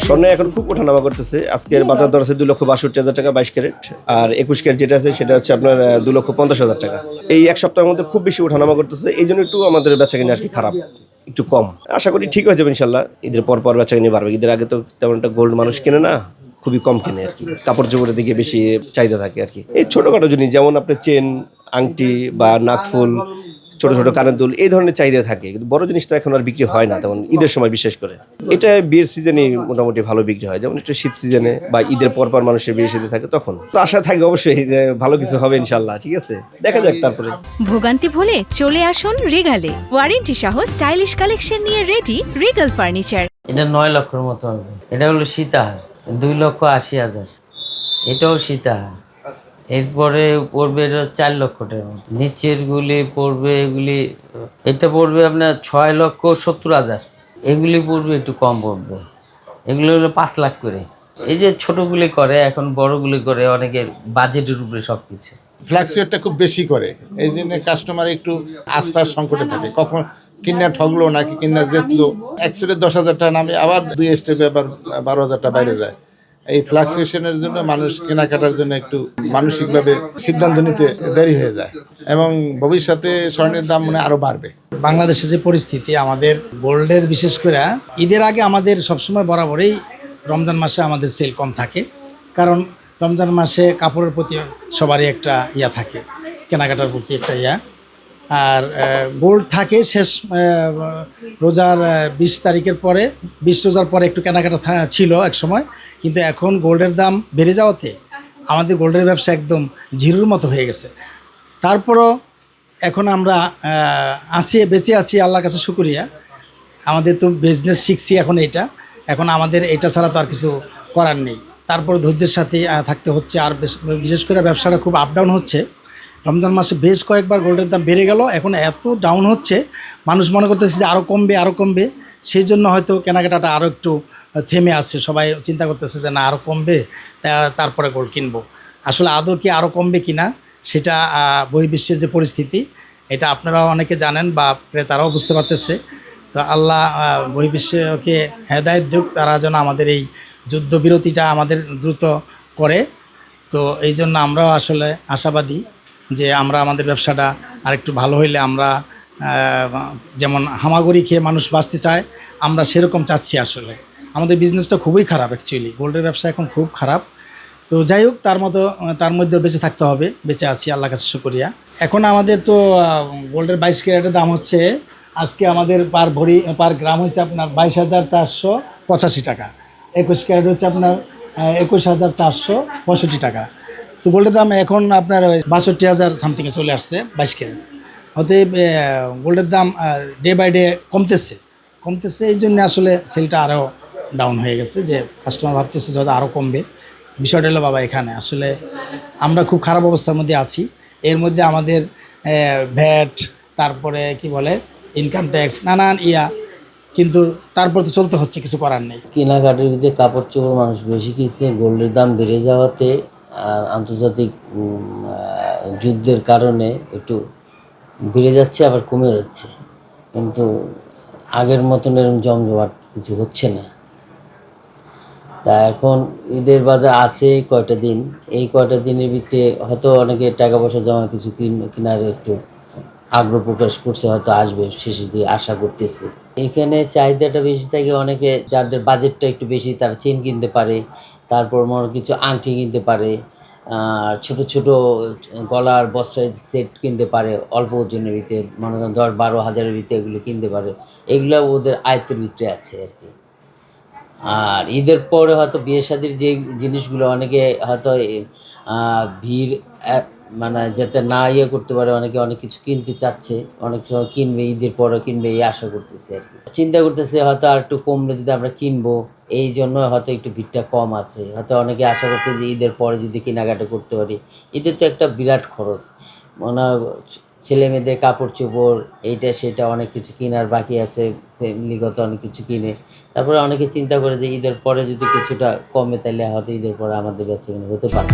স্বর্ণে এখন খুব ওঠানামা করতেছে। আজকের বাজার দর আছে 2,62,000 টাকা 22 ক্যারেট, আর 21 ক্যারেট যেটা আছে সেটা হচ্ছে আপনার 2,50,000 টাকা। এই এক সপ্তাহের মধ্যে খুব বেশি ওঠানামা করতেছে, এই জন্য একটু আমাদের বেচাকেনি আর কি খারাপ, একটু কম। আশা করি ঠিক হয়ে যাবে ইনশাল্লাহ। ঈদের পর পর বেচাকেনি বাড়বে। ঈদের আগে তো তেমন একটা গোল্ড মানুষ কেনে না, খুবই কম কেনে আর কি। কাপড় চোপড়ের দিকে বেশি চাহিদা থাকে আর কি। এই ছোটখাটো জিনিস যেমন আপনার চেন, আংটি বা নাকফুল, ছোট ছোট কানের দুল, এই ধরনের চাহিদা থাকে, কিন্তু বড় জিনিসটা এখন আর বিক্রি হয় না তেমন ঈদের সময় বিশেষ করে। এটা বিয়ের সিজনে মোটামুটি ভালো বিক্রি হয়, যেমন একটু শীত সিজনে বা ঈদের পর পর মানুষের বিয়ে সাথে থাকে, তখন তো আশা থাকে অবশ্যই যে ভালো কিছু হবে ইনশাল্লাহ। ঠিক আছে, দেখা যাক তারপরে। ভোগান্তি ভুলে চলে আসুন রিগালে, ওয়ারেন্টি সহ স্টাইলিশ কালেকশন নিয়ে রেডি রিগাল ফার্নিচার। এটা 9 লক্ষের মতো হবে। এটা হলো সীতাহার 2,80,000। এটাও সীতাহার। এরপরে পড়বে এটা 4 লক্ষ টাকার মতো। নিচের গুলি পড়বে, এগুলি এটা পড়বে আপনার 6,70,000। এগুলি পড়বে একটু কম পড়বে, এগুলো হলো 5 লাখ করে। এই যে ছোটগুলি করে, এখন বড়গুলি করে, অনেকের বাজেটের উপরে সব কিছু। ফ্ল্যাক্সুয়েটটা খুব বেশি করে, এই জন্য কাস্টমার একটু আস্থার সংকটে থাকে, কখন কিনা ঠগলো নাকি কিনা জেতলো। এক সেটে 10,000 টাকা নামে, আবার 2 স্টেপে আবার 12,000 টাকা বাইরে যায়। এই ফ্লাকচুয়েশনের জন্য মানুষ কেনাকাটার জন্য একটু মানসিকভাবে সিদ্ধান্ত নিতে দেরি হয়ে যায়, এবং ভবিষ্যতে স্বর্ণের দাম মনে আরও বাড়বে। বাংলাদেশে যে পরিস্থিতি, আমাদের গোল্ডের বিশেষ করে ঈদের আগে আমাদের সবসময় বরাবরই রমজান মাসে আমাদের সেল কম থাকে, কারণ রমজান মাসে কাপড়ের প্রতি সবারই একটা ইয়া থাকে, কেনাকাটার প্রতি একটা ইয়া। আর গোল্ড থাকে শেষ রোজার 20 তারিখের পরে, 20 রোজার পরে একটু কেনাকাটা ছিল এক সময়, কিন্তু এখন গোল্ডের দাম বেড়ে যাওয়াতে আমাদের গোল্ডের ব্যবসা একদম জিরোর মতো হয়ে গেছে। তারপরও এখন আমরা বেঁচে আছি, আল্লাহর কাছে শুকরিয়া। আমাদের তো বিজনেস শিখছি এখন আমাদের এটা ছাড়া তো আর কিছু করার নেই। তারপর ধৈর্যের সাথে থাকতে হচ্ছে। আর বিশেষ করে ব্যবসাটা খুব আপ ডাউন হচ্ছে। রমজান মাসে বেশ কয়েকবার গোল্ডের দাম বেড়ে গেল, এখন এত ডাউন হচ্ছে, মানুষ মনে করতেছে যে আরও কমবে। সেই জন্য হয়তো কেনাকাটাটা আরও একটু থেমে আছে। সবাই চিন্তা করতেছে যে না, আরও কমবে, তারপরে গোল্ড কিনবো। আসলে আদৌ কি আরও কমবে কিনা সেটা বহির্বিশ্বের যে পরিস্থিতি, এটা আপনারাও অনেকে জানেন বা ক্রেতারাও বুঝতে পারতেছে। তো আল্লাহ বহির্বিশ্বকে হেদায়েত দিক, তারা যেন আমাদের এই যুদ্ধবিরতিটা আমাদের দ্রুত করে। তো এই জন্য আমরাও আসলে আশাবাদী যে আমরা আমাদের ব্যবসাটা আরেকটু ভালো হইলে, আমরা যেমন হামাগুড়ি খেয়ে মানুষ বাঁচতে চায়, আমরা সেরকম চাচ্ছি। আসলে আমাদের বিজনেসটা খুবই খারাপ, অ্যাকচুয়ালি গোল্ডের ব্যবসা এখন খুব খারাপ। তো যাই হোক, তার মধ্যে বেঁচে থাকতে হবে, বেঁচে আছি আল্লাহর কাছে শুকরিয়া। এখন আমাদের তো গোল্ডের 22 ক্যারেটের দাম হচ্ছে, আজকে আমাদের পার গ্রাম হচ্ছে আপনার 22,485 টাকা। 21 ক্যারেট হচ্ছে আপনার 21,465 টাকা। তো গোল্ডের দাম এখন আপনার 62,000 সামথিংয়ে চলে আসছে 22 ক্যারেট। অতএব গোল্ডের দাম ডে বাই ডে কমতেছে। এই জন্য আসলে সেলটা আরও ডাউন হয়ে গেছে, যে কাস্টমার ভাবতেছে যে আরও কমবে। বিষয়টা হলো বাবা, এখানে আসলে আমরা খুব খারাপ অবস্থার মধ্যে আছি। এর মধ্যে আমাদের ভ্যাট, তারপরে কি বলে ইনকাম ট্যাক্স, নানান কিন্তু তারপর তো চলতে হচ্ছে, কিছু করার নেই। কেনাকাটার ভিতরে কাপড় চোপড় মানুষ বেশি কিনছে। গোল্ডের দাম বেড়ে যাওয়াতে আর আন্তর্জাতিক যুদ্ধের কারণে একটু বেড়ে যাচ্ছে, আবার কমে যাচ্ছে, কিন্তু আগের মতন এরকম জমজমাট কিছু হচ্ছে না। তা এখন ঈদের বাজার আছে কয়টা দিন, এই কয়টা দিনের ভিতরে হয়তো অনেকে টাকা পয়সা জমা কিছু কেনার একটু আগ্রহ প্রকাশ করছে, হয়তো আসবে শেষের দিয়ে আশা করতেছে। এখানে চাহিদাটা বেশি থাকে, অনেকে যাদের বাজেটটা একটু বেশি তারা চেন কিনতে পারে, তারপর মনে কিছু আংটি কিনতে পারে, ছোট ছোট গলার বস্ত্রের সেট কিনতে পারে, অল্প ওজনের ভিতরে, মনে করেন 10-12 হাজারের ভিতরে এগুলো কিনতে পারে। এগুলো ওদের আয়ত্তের ভিতরে আছে আর কি। আর ঈদের পরে হয়তো বিয়ে শাদির যে জিনিসগুলো অনেকে হয়তো ভিড় মানে যাতে না করতে পারে, অনেকে অনেক কিছু কিনতে চাচ্ছে, অনেক সময় কিনবে, ঈদের পরে কিনবে, এই আশা করতেছে আর কি। চিন্তা করতেছে হয়তো আর একটু কমলে যদি আমরা কিনবো, এই জন্য হয়তো একটু ভিড়টা কম আছে। হয়তো অনেকে আশা করছে যে ঈদের পরে যদি কেনাকাটা করতে পারি। ঈদের তো একটা বিরাট খরচ, মনে ছেলে মেয়েদের কাপড় চোপড়, এইটা সেটা অনেক কিছু কেনার বাকি আছে, ফ্যামিলিগত অনেক কিছু কিনে। তারপরে অনেকে চিন্তা করে যে ঈদের পরে যদি কিছুটা কমে, তাহলে হয়তো ঈদের পরে আমাদের বেচাকেনা হতে পারে।